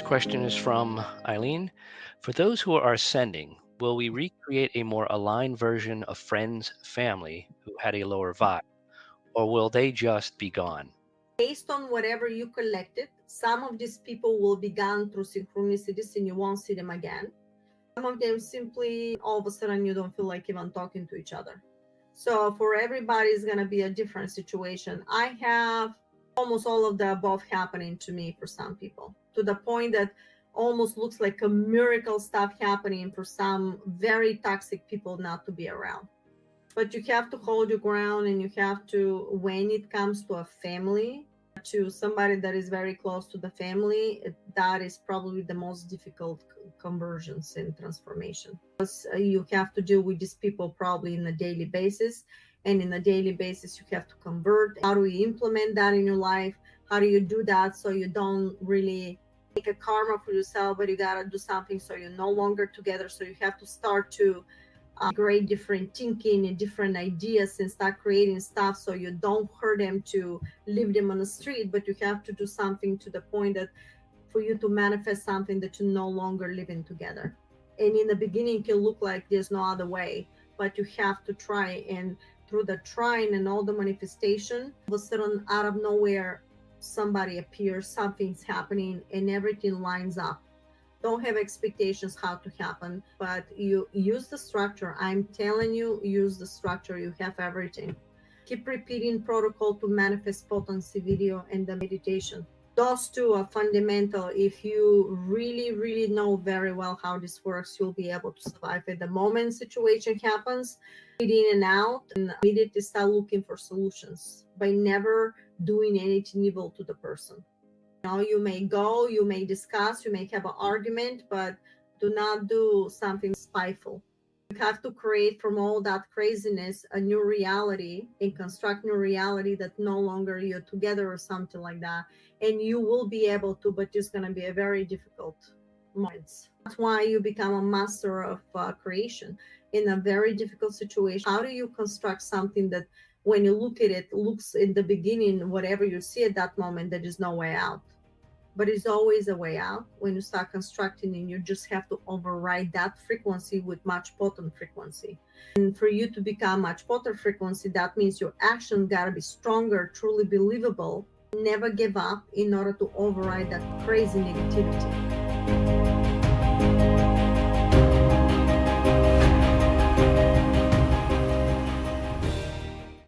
question is from Eileen. For those who are ascending, will we recreate a more aligned version of friends, family who had a lower vibe, or will they just be gone? Based on whatever you collected, some of these people will be gone through synchronicities and you won't see them again. Some of them simply all of a sudden you don't feel like even talking to each other. So for everybody, it's going to be a different situation. I have almost all of the above happening to me for some people, to the point that almost looks like a miracle stuff happening for some very toxic people not to be around. But you have to hold your ground, and you have to, when it comes to a family, to somebody that is very close to the family, that is probably the most difficult conversions and transformation, because you have to deal with these people probably in a daily basis, and in a daily basis you have to convert. How do you implement that in your life? How do you do that so you don't really make a karma for yourself, but you got to do something so you're no longer together? So you have to start to create different thinking and different ideas and start creating stuff so you don't hurt them to leave them on the street, but you have to do something to the point that for you to manifest something that you're no longer living together. And in the beginning it can look like there's no other way, but you have to try, and through the trying and all the manifestation, all of a sudden out of nowhere somebody appears, something's happening, and everything lines up. Don't have expectations how to happen, but you use the structure. I'm telling you, use the structure. You have everything. Keep repeating protocol to manifest potency video and the meditation. Those two are fundamental. If you really know very well how this works, you'll be able to survive at the moment situation happens. In and out, and immediately start looking for solutions by never doing anything evil to the person. You may go, you may discuss, you may have an argument, but do not do something spiteful. You have to create from all that craziness a new reality and construct new reality that no longer you're together or something like that. And you will be able to, but it's going to be a very difficult moments. That's why you become a master of creation in a very difficult situation. How do you construct something that when you look at it, looks in the beginning, whatever you see at that moment, there is no way out? But it's always a way out when you start constructing, and you just have to override that frequency with much potent frequency. And for you to become much potent frequency, that means your action got to be stronger, truly believable, never give up in order to override that crazy negativity.